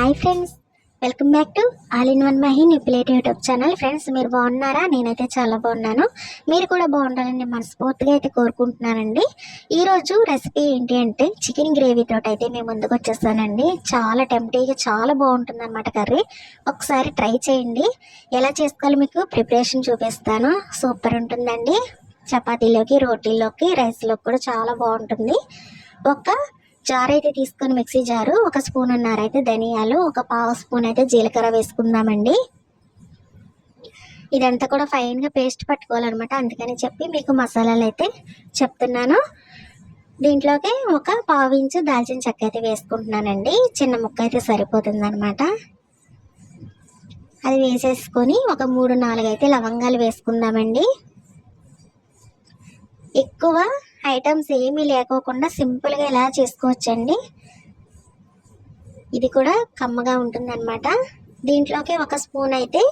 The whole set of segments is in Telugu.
Hi friends, welcome back to all in one Mahi నిప్లేట్ యూట్యూబ్ ఛానల్. ఫ్రెండ్స్, మీరు బాగున్నారా? నేనైతే చాలా బాగున్నాను. మీరు కూడా బాగుండాలని నేను మనస్ఫూర్తిగా అయితే కోరుకుంటున్నానండి. ఈరోజు రెసిపీ ఏంటి అంటే చికెన్ గ్రేవీ తోటి అయితే మేము ముందుకు వచ్చేస్తానండి. చాలా టెంప్టీగా చాలా బాగుంటుంది అనమాట కర్రీ. ఒకసారి ట్రై చేయండి. ఎలా చేసుకోవాలో మీకు ప్రిపరేషన్ చూపిస్తాను. సూపర్ ఉంటుందండి. చపాతీలోకి, రోటీల్లోకి, రైస్లోకి కూడా చాలా బాగుంటుంది. ఒక జార్ అయితే తీసుకొని మిక్సీ జారు, ఒక స్పూన్ అయితే ధనియాలు, ఒక పావు స్పూన్ అయితే జీలకర్ర వేసుకుందామండి. ఇదంతా కూడా ఫైన్గా పేస్ట్ పట్టుకోవాలన్నమాట. అందుకని చెప్పి మీకు మసాలాలు అయితే చెప్తున్నాను. దీంట్లోకి ఒక పావు ఇంచు దాల్చిన చెక్క అయితే వేసుకుంటున్నానండి. చిన్న ముక్క అయితే సరిపోతుంది అనమాట. అది వేసేసుకొని ఒక 3-4 అయితే లవంగాలు వేసుకుందామండి. ఎక్కువ ఐటమ్స్ ఏమీ లేకోకుండా సింపుల్గా ఇలా చేసుకోవచ్చండి. ఇది కూడా కమ్మగా ఉంటుందన్నమాట. దీంట్లోకి ఒక స్పూన్ అయితే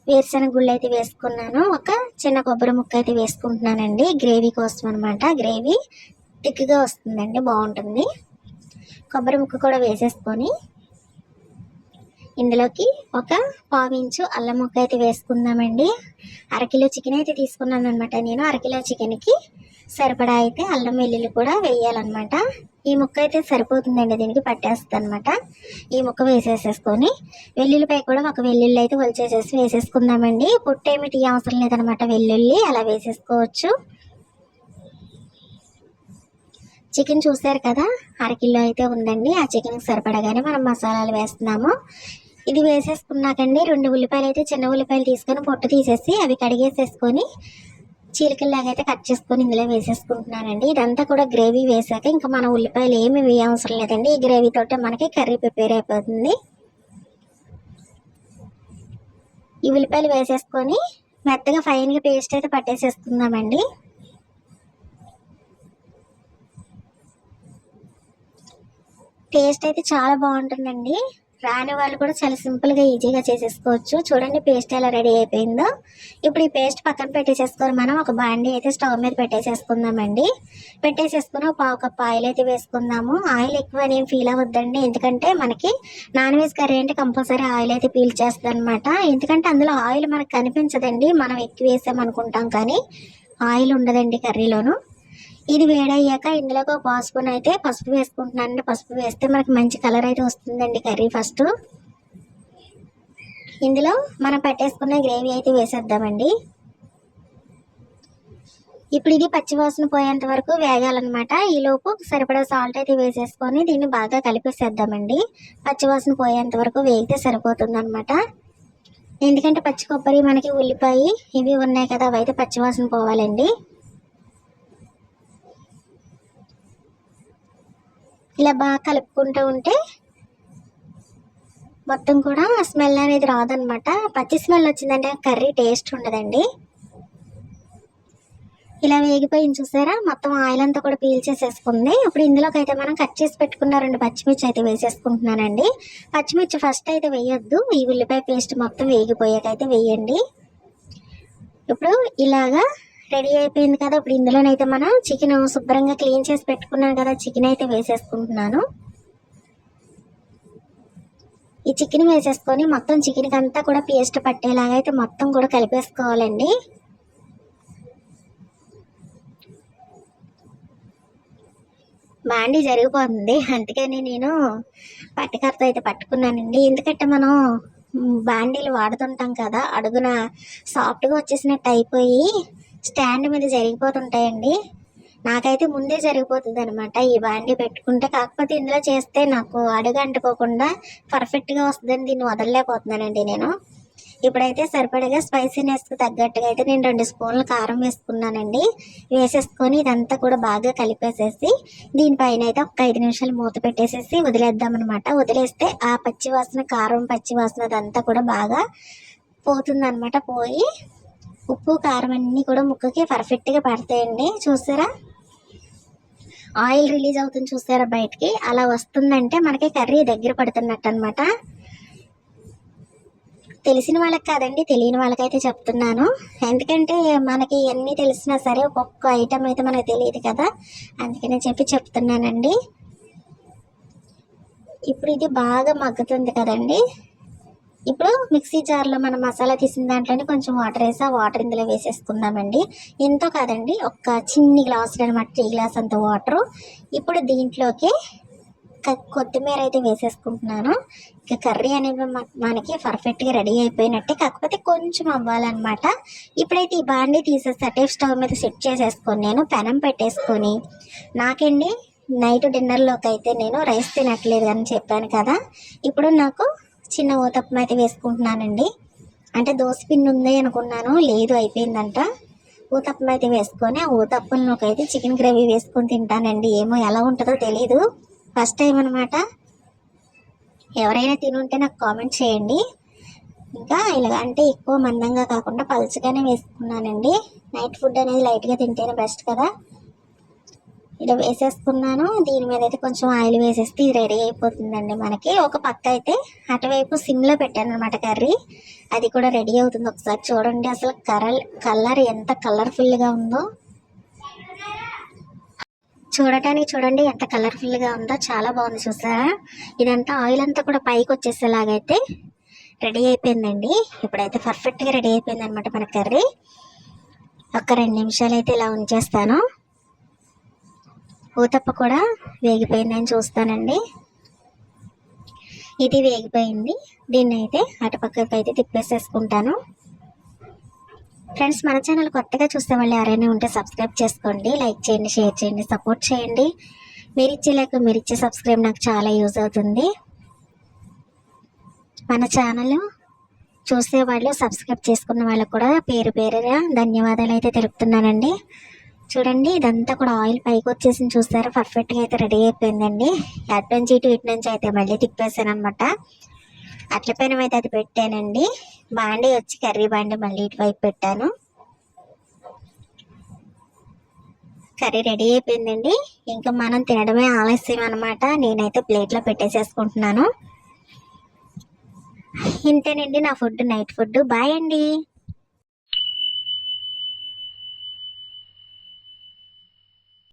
వేరుశనగ గుళ్ళు అయితే వేసుకున్నాను. ఒక చిన్న కొబ్బరి ముక్క అయితే వేసుకుంటున్నానండి. గ్రేవీ కోసం అనమాట. గ్రేవీ థిక్గా వస్తుందండి, బాగుంటుంది. కొబ్బరి ముక్క కూడా వేసేసుకొని ఇందులోకి ఒక పావు ఇంచు అల్లం ముక్క అయితే వేసుకుందామండి. అరకిలో చికెన్ అయితే తీసుకున్నాను అనమాట. నేను అరకిలో చికెన్కి సరిపడా అయితే అల్లం వెల్లుల్లి కూడా వేయాలన్నమాట. ఈ ముక్క అయితే సరిపోతుందండి, దీనికి పట్టేస్తుంది అనమాట. ఈ ముక్క వేసేసేసుకొని వెల్లుల్లిపై కూడా ఒక వెల్లుల్లి అయితే ఒలిచేసేసి వేసేసుకుందామండి. పొట్టేమిటి అవసరం లేదనమాట, వెల్లుల్లి అలా వేసేసుకోవచ్చు. చికెన్ చూసారు కదా, అరకిలో అయితే ఉందండి. ఆ చికెన్కి సరిపడగానే మనం మసాలాలు వేస్తున్నాము. ఇది వేసేసుకున్నాకండి 2 ఉల్లిపాయలు అయితే చిన్న ఉల్లిపాయలు తీసుకొని పొట్టు తీసేసి అవి కడిగేసేసుకొని చీలికల్లాగా అయితే కట్ చేసుకొని ఇందులో వేసేసుకుంటున్నానండి. ఇదంతా కూడా గ్రేవీ వేసాక ఇంకా మనం ఉల్లిపాయలు ఏమి వేయవసరం లేదండి. ఈ గ్రేవీ తోటే మనకి కర్రీ ప్రిపేర్ అయిపోతుంది. ఈ ఉల్లిపాయలు వేసేసుకొని మెత్తగా ఫైన్గా పేస్ట్ అయితే పట్టేసేసుకుందామండి. టేస్ట్ అయితే చాలా బాగుంటుందండి. రాని వాళ్ళు కూడా చాలా సింపుల్గా ఈజీగా చేసేసుకోవచ్చు. చూడండి పేస్ట్ ఎలా రెడీ అయిపోయిందో. ఇప్పుడు ఈ పేస్ట్ పక్కన పెట్టేసేసుకొని మనం ఒక బాండీ అయితే స్టవ్ మీద పెట్టేసేసుకుందామండి. పెట్టేసేసుకుని ఒక పావు కప్ ఆయిల్ అయితే వేసుకుందాము. ఆయిల్ ఎక్కువ నేను ఫీల్ అవ్వద్దండి, ఎందుకంటే మనకి నాన్ వెజ్ కర్రీ అంటే కంపల్సరీ ఆయిల్ అయితే పీల్ చేస్తుంది అనమాట. ఎందుకంటే అందులో ఆయిల్ మనకు కనిపించదండి, మనం ఎక్కువ వేసామనుకుంటాం కానీ ఆయిల్ ఉండదండి కర్రీలోను. ఇది వేడయ్యాక ఇందులోకి ఒక పావు స్పూన్ అయితే పసుపు వేసుకుంటున్నానండి. పసుపు వేస్తే మనకి మంచి కలర్ అయితే వస్తుందండి కర్రీ. ఫస్ట్ ఇందులో మనం పెట్టేసుకున్న గ్రేవీ అయితే వేసేద్దామండి. ఇప్పుడు ఇది పచ్చివాసన పోయేంత వరకు వేగాలన్నమాట. ఈలోపు సరిపడా సాల్ట్ అయితే వేసేసుకొని దీన్ని బాగా కలిపేసేద్దామండి. పచ్చివాసన పోయేంత వరకు వేగితే సరిపోతుంది అనమాట. ఎందుకంటే పచ్చి కొబ్బరి, మనకి ఉల్లిపాయ ఇవి ఉన్నాయి కదా, అవి అయితే పచ్చివాసన పోవాలండి. ఇలా బాగా కలుపుకుంటూ ఉంటే మొత్తం కూడా స్మెల్ అనేది రాదనమాట. పచ్చి స్మెల్ వచ్చిందంటే కర్రీ టేస్ట్ ఉండదండి. ఇలా వేగిపోయింది చూసారా, మొత్తం ఆయిల్ అంతా కూడా పీల్చేసేసుకుంది. ఇప్పుడు ఇందులోకి అయితే మనం కట్ చేసి పెట్టుకున్న 2 పచ్చిమిర్చి అయితే వేసేసుకుంటున్నానండి. పచ్చిమిర్చి ఫస్ట్ అయితే వేయొద్దు, ఈ ఉల్లిపాయ పేస్ట్ మొత్తం వేగిపోయాకైతే వేయండి. ఇప్పుడు ఇలాగా రెడీ అయిపోయింది కదా. ఇప్పుడు ఇందులోనైతే మనం చికెన్ శుభ్రంగా క్లీన్ చేసి పెట్టుకున్నాను కదా, చికెన్ అయితే వేసేసుకుంటున్నాను. ఈ చికెన్ వేసేసుకొని మొత్తం చికెన్కి అంతా కూడా పేస్ట్ పట్టేలాగా అయితే మొత్తం కూడా కలిపేసుకోవాలండి. బాండీ జరిగిపోతుంది, అందుకని నేను పట్టుకరతో అయితే పట్టుకున్నానండి. ఎందుకంటే మనం బాండీలు వాడుతుంటాం కదా, అడుగున సాఫ్ట్గా వచ్చేసినట్టు అయిపోయి స్టాండ్ మీద జరిగిపోతుంటాయండి. నాకైతే ముందే జరిగిపోతుంది అనమాట ఈ బాండీ పెట్టుకుంటే. కాకపోతే ఇందులో చేస్తే నాకు అడుగు అంటుకోకుండా పర్ఫెక్ట్గా వస్తుందని దీన్ని వదలలేకపోతున్నానండి నేను. ఇప్పుడైతే సరిపడగా స్పైసీనెస్కి తగ్గట్టుగా అయితే నేను 2 స్పూన్ల కారం వేసుకున్నానండి. వేసేసుకొని ఇదంతా కూడా బాగా కలిపేసేసి దీనిపైన అయితే ఒక 5 నిమిషాలు మూత పెట్టేసేసి వదిలేద్దామన్నమాట. వదిలేస్తే ఆ పచ్చివాసన, కారం పచ్చివాసన అదంతా కూడా బాగా పోతుందన్నమాట. పోయి ఉప్పు కారం అన్నీ కూడా ముక్కకి పర్ఫెక్ట్గా పడతాయండి. చూసారా, ఆయిల్ రిలీజ్ అవుతుంది చూసారా బయటికి, అలా వస్తుందంటే మనకి కర్రీ దగ్గర పడుతున్నట్టు అనమాట. తెలిసిన వాళ్ళకి కాదండి, తెలియని వాళ్ళకైతే చెప్తున్నాను. ఎందుకంటే మనకి ఎన్ని తెలిసినా సరే ఒక్కొక్క ఐటమ్ అయితే మనకు తెలియదు కదా, అందుకని చెప్తున్నానండి. ఇప్పుడు ఇది బాగా మగ్గుతుంది కదండి. ఇప్పుడు మిక్సీ జార్లో మనం మసాలా తీసిన దాంట్లోనే కొంచెం వాటర్ వేసి ఆ వాటర్ ఇందులో వేసేసుకుందామండి. ఎంతో కాదండి, ఒక చిన్ని గ్లాసులు అనమాట, 3 గ్లాస్ అంత వాటరు. ఇప్పుడు దీంట్లోకి కొత్తిమీర అయితే వేసేసుకుంటున్నాను. ఇక కర్రీ అనేది మనకి పర్ఫెక్ట్గా రెడీ అయిపోయినట్టే, కాకపోతే కొంచెం అవ్వాలన్నమాట. ఇప్పుడైతే ఈ బాండి తీసేసి అటే స్టవ్ మీద సెట్ చేసేసుకొని నేను పెనం పెట్టేసుకొని, నాకండి నైట్ డిన్నర్లోకి అయితే నేను రైస్ తినట్లేదు అని చెప్పాను కదా, ఇప్పుడు నాకు చిన్న ఊతప్పం అయితే వేసుకుంటున్నానండి. అంటే దోసపిండి ఉంది అనుకున్నాను, లేదు అయిపోయిందంట. ఊతప్పం అయితే వేసుకొని ఆ ఊతప్పంలోకి అయితే చికెన్ గ్రేవీ వేసుకొని తింటానండి. ఏమో ఎలా ఉంటుందో తెలీదు, ఫస్ట్ టైం అనమాట. ఎవరైనా తినుంటే నాకు కామెంట్ చేయండి. ఇంకా ఇలాగ అంటే ఎక్కువ మందంగా కాకుండా పలుచగానే వేసుకున్నానండి. నైట్ ఫుడ్ అనేది లైట్గా తింటేనే బెస్ట్ కదా. ఇలా వేసేసుకున్నాను. దీని మీద అయితే కొంచెం ఆయిల్ వేసేస్తే ఇది రెడీ అయిపోతుందండి మనకి. ఒక పక్క అయితే అటువైపు సిమ్లో పెట్టాను అనమాట కర్రీ, అది కూడా రెడీ అవుతుంది. ఒకసారి చూడండి, అసలు కలర్ ఎంత కలర్ఫుల్గా ఉందో చూడండి ఎంత కలర్ఫుల్గా ఉందో, చాలా బాగుంది చూసారా. ఇదంతా ఆయిల్ అంతా కూడా పైకి వచ్చేసేలాగైతే రెడీ అయిపోయిందండి. ఇప్పుడైతే పర్ఫెక్ట్గా రెడీ అయిపోయింది అనమాట మన కర్రీ. ఒక 2 నిమిషాలు అయితే ఇలా ఉంచేస్తాను. ఊతప్ప కూడా వేగిపోయిందని చూస్తానండి. ఇది వేగిపోయింది. దీన్ని అయితే అటుపక్కకి అయితే తిప్పేసేసుకుంటాను. ఫ్రెండ్స్, మన ఛానల్ కొత్తగా చూసే వాళ్ళు ఎవరైనా ఉంటే సబ్స్క్రైబ్ చేసుకోండి, లైక్ చేయండి, షేర్ చేయండి, సపోర్ట్ చేయండి. మీరు ఇచ్చే సబ్స్క్రైబ్ నాకు చాలా యూజ్ అవుతుంది. మన ఛానల్ చూసేవాళ్ళు, సబ్స్క్రైబ్ చేసుకున్న వాళ్ళకు కూడా పేరు పేరుగా ధన్యవాదాలు అయితే తెలుపుతున్నానండి. చూడండి, ఇదంతా కూడా ఆయిల్ పైకి వచ్చేసి చూసారా, పర్ఫెక్ట్గా అయితే రెడీ అయిపోయిందండి. అటు నుంచి ఇటు నుంచి అయితే మళ్ళీ తిప్పేసాను అనమాట. అట్ల పైన అయితే అది పెట్టానండి. బాండి వచ్చి కర్రీ బాండి మళ్ళీ ఇటువైపు పెట్టాను. కర్రీ రెడీ అయిపోయిందండి. ఇంకా మనం తినడమే ఆలస్యం అనమాట. నేనైతే ప్లేట్లో పెట్టేసేసుకుంటున్నాను. ఇంతేనండి నా ఫుడ్, నైట్ ఫుడ్. బాయ్ అండి.